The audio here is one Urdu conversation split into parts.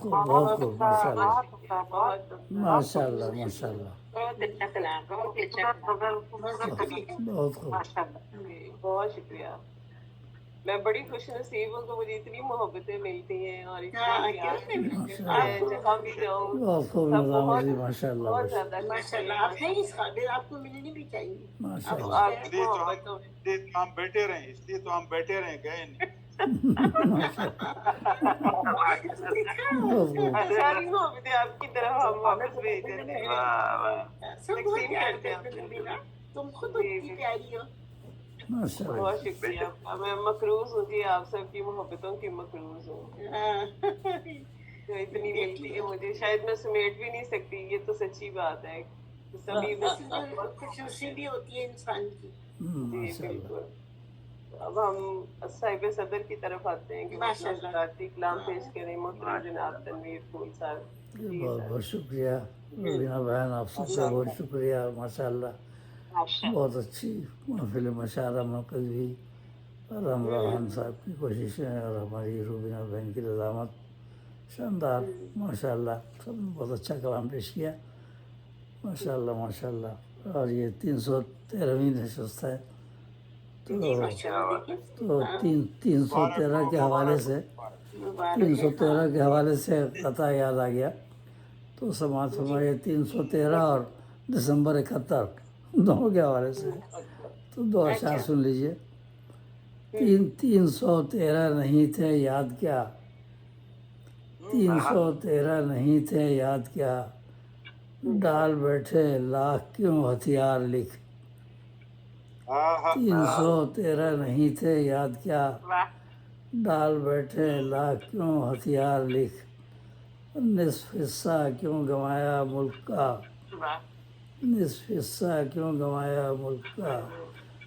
بہت خوب ماشاء اللہ بہت ماشاء اللہ ماشاء اللہ بہت اچھا کلام، بہت اچھا بہت خوب ماشاء اللہ جی، بہت شکریہ۔ میں بڑی خوش نصیب ہوں کہ مجھے اتنی محبتیں ملتی ہیں اور اتنا پیار ماشاء میں اللہ جہاں بھی جاؤں بہت خوب سب نظام بہت جی ماشاء اللہ بہت بس زیادہ ماشاء اللہ آپ ہیں اس قابل، آپ کو ملنی بھی چاہیے۔ ماشاء آپ اللہ آپ اس کی لیے تو محبتوں میں اس لیے تو ہم بیٹھے رہے، اس لیے تو ہم بیٹھے رہے، گئے نہیں۔ ماشاء بہت خوب ساری محبتیں آپ کی طرف ہم واپس بھیج دیتے ہیں، سب بہت تقسیم پیار کرتے ہیں کرتے ہیں بینا، تم خود جی اتنی جی پیاری ہو۔ ماشاء اللہ بہت شکریہ آپ کا، میں مقروض ہوں جی، آپ سب کی محبتوں کی مقروض ہوں جو اتنی ملتی ہے مجھے، شاید میں سمیٹ بھی نہیں سکتی، یہ تو سچی بات ہے کہ سبھی بس خوش نصیبی ہوتی ہے انسان کی۔ جی ماشاء اللہ بالکل۔ اب ہم صاحب صدر کی طرف آتے ہیں کہ وہ ماشاء اپنا اللہ۔ صدارتی کلام پیش کریں، محترم جناب تنویر پھول صاحب۔ جی بہت سر۔ بہت شکریہ روبینہ بہن، آپ سب کا بہت شکریہ ماشاء اللہ، بہت اچھی محفل مشاعرہ منعقد ہوئی، اور ہمراہان صاحب کی کوششیں اور ہماری روبینہ بہن کی رضامت شاندار ماشاء اللہ، سب نے بہت اچھا کلام پیش کیا ماشاء اللہ ماشاء اللہ۔ اور یہ 313ویں نشست ہے، جی تو ماشاء اللہ دیکھیں، ہاں، 313 کے حوالے سے مبارک ہے، ہاں 313 کے حوالے سے قطع یاد آ گیا، تو سماعت فرمائیے 313 اور دسمبر 71 دونوں کے حوالے سے ہے، تو دو اشعار سن لیجئے۔ 313 نہیں تھے یاد کیا، 313 نہیں تھے یاد کیا، ڈال بیٹھے لاکھ کیوں ہتھیار لکھ، 313 نہیں تھے یاد کیا، ڈال بیٹھے لاکھ کیوں ہتھیار لکھ، نصف حصہ کیوں گنوایا ملک کا، نصف حصہ کیوں گنوایا ملک کا،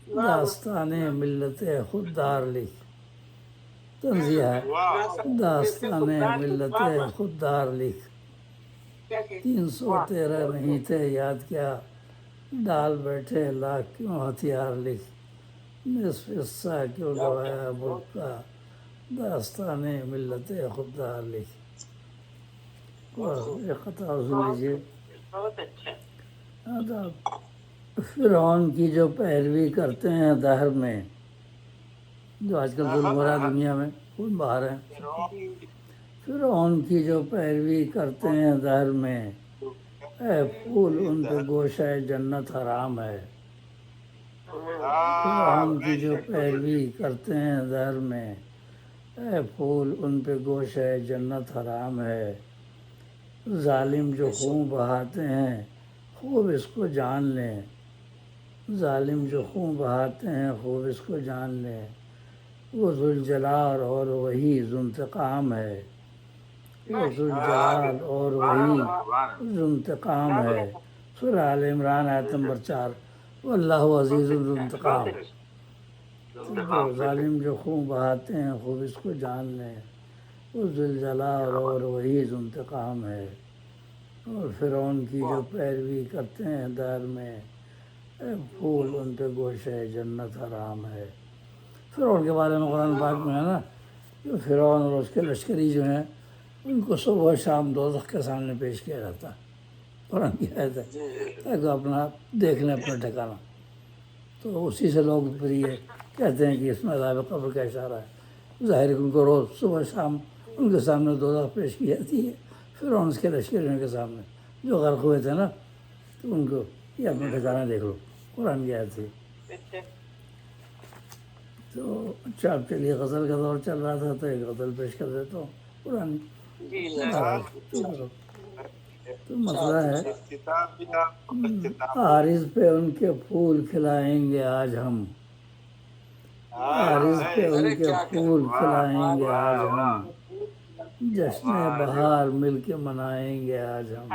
داستان ملت خوددار لکھ، تنزیہ ہے، داستان ملت خوددار لکھ، 313 نہیں تھے یاد کیا، ڈال بیٹھے لاکھ کیوں ہتھیار لکھ، نصف حصہ کیوں گوایا ملک کا، داستان ملت خوددار لکھ۔ اور ایک قطعہ سن لیجیے۔ بہت اچھا۔ فرعون کی جو پیروی کرتے ہیں دہر میں، جو آج کل ظلم ہو رہا ہے دنیا میں، خون بہا رہے ہیں، فرعون کی جو پیروی کرتے ہیں دہر میں، اے پھول ان پہ گوشہ جنت حرام ہے، فرعون کی جو پیروی کرتے ہیں دہر میں، اے پھول ان پہ گوشہ جنت حرام ہے، ظالم جو خون بہاتے ہیں خوب اس کو جان لیں، ظالم جو خون بہاتے ہیں خوب اس کو جان لیں، وہ ذوالجلال اور وہی ذو انتقام ہے، وہ ذوالجلال اور وہی ذو انتقام ہے۔ سورہ آل عمران آیت نمبر 4، واللہ عزیز ذو انتقام۔ تو ظالم جو خون بہاتے ہیں خوب اس کو جان لیں، وہ ذوالجلال اور وہی ذو انتقام ہے، اور فرعون کی جو پیروی کرتے ہیں دار میں، اے پھول ان پہ گوشہ جنت حرام ہے۔ فرعون کے بارے میں قرآن پاک میں ہے نا کہ فرعون اور اس کے لشکری جو ہیں ان کو صبح و شام دوزخ کے سامنے پیش کیا جاتا ہے، قرآن کی آیت ہے، تاکہ اپنا دیکھ لیں اپنا ٹھکانا۔ تو اسی سے لوگ پھر یہ کہتے ہیں کہ اس میں عذاب قبر کا اشارہ ہے، ظاہر ہے کہ ان کو روز صبح شام ان کے سامنے دوزخ پیش کی جاتی ہے، فرعون اس کے لشکریوں کے سامنے جو غرق ہوئے تھے نا، تو ان کو یہ اپنا ٹھکانا دیکھ لو، قرآن کی آیت تھی۔ تو اچھا آپ کے لیے غزل کا دور چل رہا تھا، تو ایک غزل پیش کر دیتا ہوں قرآن۔ تو مسئلہ ہے عارض پہ ان کے پھول کھلائیں گے آج ہم، عارض پہ ان کے پھول کھلائیں گے آج ہم، جشن بہار مل کے منائیں گے آج ہم،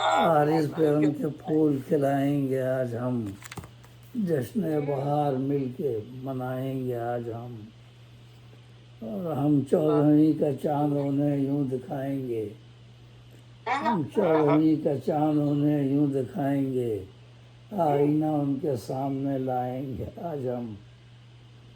عارض پہ ان کے پھول کھلائیں گے آج ہم، جشن بہار مل کے منائیں گے آج ہم، اور ہم 14ویں کا چاند انہیں یوں دکھائیں گے، ہم 14ویں کا چاند انہیں یوں دکھائیں گے، آئینہ ان کے سامنے لائیں گے آج ہم،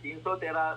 313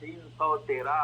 313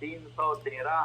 313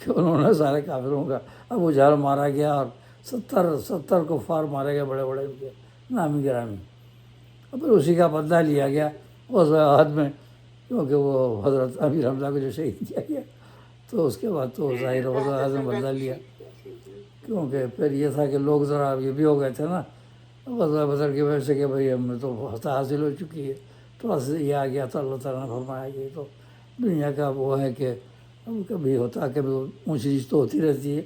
کہ انہوں نے سارے کافروں کا ابو جہل مارا گیا اور 70 کفار مارے گئے بڑے بڑے ان کے نامی گرامی. اور پھر اسی کا بدلہ لیا گیا غزوہ احد میں، کیونکہ وہ حضرت امیر حمزہ کو جو شہید کیا گیا تو اس کے بعد تو ظاہر غزوہ احد میں بدلہ لیا، کیونکہ پھر یہ تھا کہ لوگ ذرا یہ بھی ہو گئے تھے نا غزوہ بدر کی وجہ سے کہ بھئی ہمیں تو فتح حاصل ہو چکی ہے. تو یہ آ گیا تو اللہ تعالیٰ نے فرمایا کہ تو دنیا کا وہ ہے کہ کبھی ہوتا کبھی اونچی چیز تو ہوتی رہتی ہے.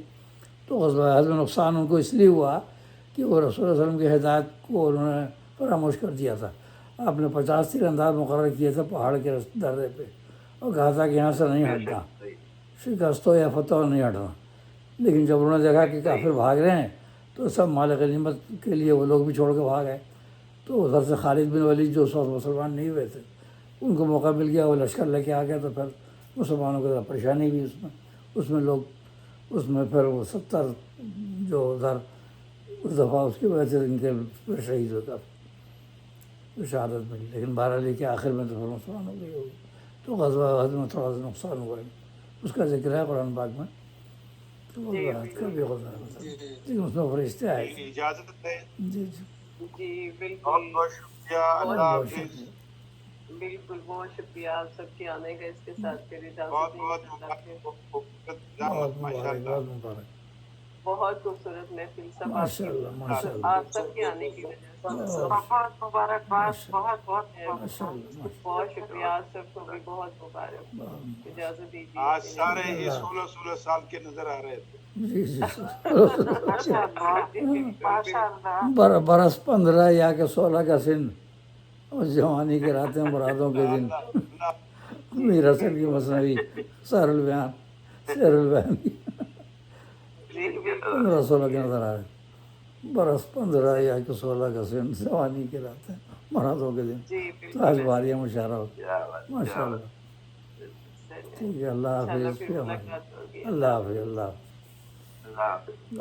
تو غزوہ احد میں نقصان ان کو اس لیے ہوا کہ وہ رسول اللہ علیہ وسلم کی ہدایت کو انہوں نے فراموش کر دیا تھا. آپ نے 50 تیر انداز مقرر کیے تھے پہاڑ کے درے پہ اور کہا تھا کہ یہاں سے نہیں ہٹنا، شکست ہو یا فتح ہو نہیں ہٹنا. لیکن جب انہوں نے دیکھا کہ کافر بھاگ رہے ہیں تو سب مال غنیمت کے لیے وہ لوگ بھی چھوڑ کے بھاگ گئے. تو ادھر سے خالد بن ولید جو اس وقت مسلمان نہیں ہوئے تھے ان کو موقع مل گیا، وہ لشکر لے کے آ گیا. تو پھر مسلمانوں کو ذرا پریشانی بھی اس میں لوگ اس میں پھر وہ 70 جو ادھر اس دفعہ اس کی وجہ سے ان کے پھر شہید ہوتا شہادت ملی. لیکن بہرحال کے آخر میں تو پھر مسلمان ہو گئی ہوگی. تو غزوہ احد میں تھوڑا سا نقصان ہوا ہے، اس کا ذکر ہے قرآن پاک میں. تو غزوہ احد کا بھی غزوہ ہے لیکن اس میں فرشتے آئے تھے. اجازت ہے. جی جی بہت بالکل بہت شکریہ. اللہ بہت حافظ. شکریہ. بالکل، بہت شکریہ آپ سب کے آنے کا. اس کے ساتھ پھر بہت اجازت بہت نہیں. بہت ماشاء مبارک، اللہ. بہت مبارک. بہت خوبصورت محفل سب آپ ماشاء کی، اللہ ماشاء اللہ آپ سب کے آنے کی وجہ سے. بہت مبارکباد، بہت بہت ماشاء اللہ بہت شکریہ، آپ سب کو بھی بہت مبارک. ماشاء اجازت دیجیے. آج سارے ہی 16 سال کے نظر آ رہے تھے. جی جی ماشاء اللہ، ماشاء اللہ. برس 15 یا کہ 16 کا سن اور جوانی کی راتیں مرادوں کے دن. میر حسن کی مثنوی سیر البیان کی 15-16 کے نظر آ رہے. برس 15 یا کہ 16 کا سن، جوانی کی راتیں مرادوں کے دن. جی تاج باریاں مشاعرہ ہو. کیا بات، ماشاء کیا اللہ. بالکل. ٹھیک ہے، اللہ انشاءاللہ حافظ. پھر ملاقات ہوگی. اللہ حافظ. اللہ حافظ. بات. اللہ حافظ.